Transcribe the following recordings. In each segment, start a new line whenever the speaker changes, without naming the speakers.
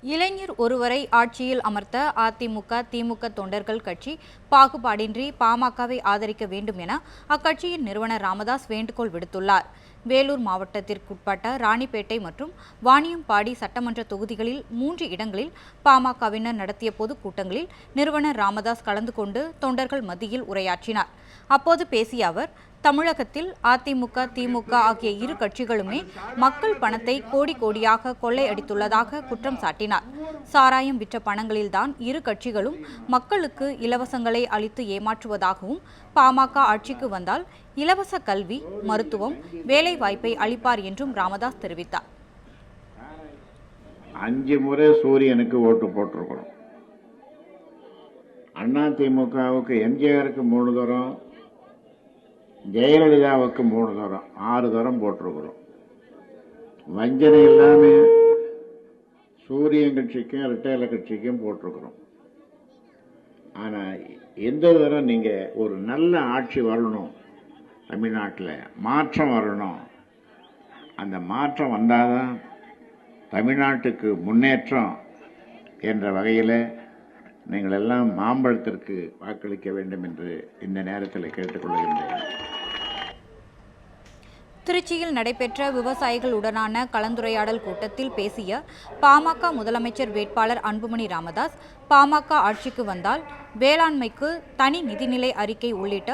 இளைஞர் ஒருவரை ஆட்சியில் அமர்த்த அதிமுக, திமுக தொண்டர்கள் கட்சி பாகுபாடின்றி பாமகவை ஆதரிக்க வேண்டும் என அக்கட்சியின் நிறுவனர் ராமதாஸ் வேண்டுகோள் விடுத்துள்ளார். வேலூர் மாவட்டத்திற்குட்பட்ட ராணிப்பேட்டை மற்றும் வாணியம்பாடி சட்டமன்ற தொகுதிகளில் 3 இடங்களில் பாமகவினர் நடத்திய பொதுக்கூட்டங்களில் நிறுவனர் ராமதாஸ் கலந்து கொண்டு தொண்டர்கள் மத்தியில் உரையாற்றினார். அப்போது பேசிய அவர், தமிழகத்தில் அதிமுக, திமுக ஆகிய இரு கட்சிகளுமே மக்கள் பணத்தை கோடி கோடியாக கொள்ளையடித்துள்ளதாக குற்றம் சாட்டினார். சாராயம் விற்ற பணங்களில்தான் இரு கட்சிகளும் மக்களுக்கு இலவசங்களை அளித்து ஏமாற்றுவதாகவும், பாமக ஆட்சிக்கு வந்தால் இலவச கல்வி, மருத்துவம், வேலை வாய்ப்பை அளிப்பார் என்றும் ராமதாஸ் தெரிவித்தார்.
5 முறை சூரியனுக்கு ஓட்டு போட்டிருக்கிறோம். அதிமுகவுக்கு எம்ஜிஆருக்கு 3 தரம், ஜெயலலிதாவுக்கு 3 தரம், 6 தரம் போட்டிருக்கிறோம். வஞ்சனை இல்லாம சூரியன் கட்சிக்கும் இரட்டையில கட்சிக்கும் போட்டிருக்கிறோம். ஆனா எந்த தரம் நீங்க ஒரு நல்ல ஆட்சி வரணும், தமிழ்நாட்டில் மாற்றம் வரணும், அந்த மாற்றம் வந்தாதான் தமிழ்நாட்டுக்கு முன்னேற்றம் என்ற வகையில் நீங்கள் எல்லாம் மாம்பழத்திற்கு வாக்களிக்க வேண்டும் என்று இந்த நேரத்தில் கேட்டுக்கொள்கின்றேன்.
திருச்சியில் நடைபெற்ற விவசாயிகளுடனான கலந்துரையாடல் கூட்டத்தில் பேசிய பாமக முதலமைச்சர் வேட்பாளர் அன்புமணி ராமதாஸ், பாமக ஆட்சிக்கு வந்தால் வேளாண்மைக்கு தனி நிதிநிலை அறிக்கை உள்ளிட்ட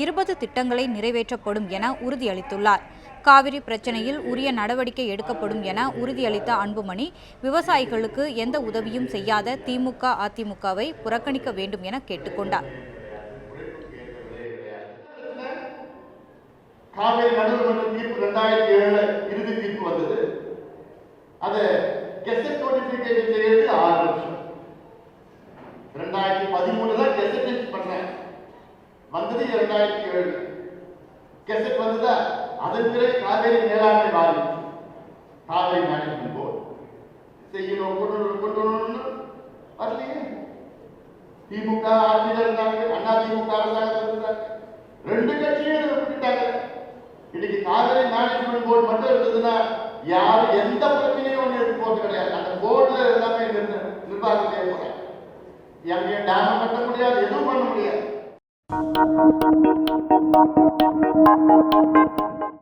20 திட்டங்களை நிறைவேற்றப்படும் என உறுதியளித்துள்ளார். காவிரி பிரச்சினையில் உரிய நடவடிக்கை எடுக்கப்படும் என உறுதியளித்த அன்புமணி, விவசாயிகளுக்கு எந்த உதவியும் செய்யாத திமுக, அதிமுகவை புறக்கணிக்க வேண்டும் என கேட்டுக்கொண்டார்.
காவிரி நடுவர்மன்ற தீர்ப்பு 2007 இறுதி தீர்ப்பு வந்தது. அதை கெசட் நோட்டிபிகேஷன் செய்யறது 6 வருஷம். 2013 தான் கெசட் பண்ணேன், வந்தது 2007. கெசட் வந்ததா, அதன் பிறகு காவேரி மேலாண்மை வாரியம், காவிரி மேனேஜ்மெண்ட் போர்டு செய்யணும், கொண்டு வரலையே. திமுக ஆட்சியில் இருந்தாங்க, அதிமுக அரசாங்கத்தில் இருந்தாங்க, 2 கட்சியும் விட்டுட்டாங்க. இன்னைக்கு காவிரி மேனேஜ்மெண்ட் போர்டு மட்டும் இருந்ததுன்னா யாரும் எந்த பிரச்சனையும் ஒன்று எடுத்து போறது கிடையாது. அந்த போர்டுல எல்லாமே நிர்வாகம் செய்ய போறாங்க. எங்கேயும் டேம் கட்ட முடியாது, எதுவும் பண்ண முடியாது.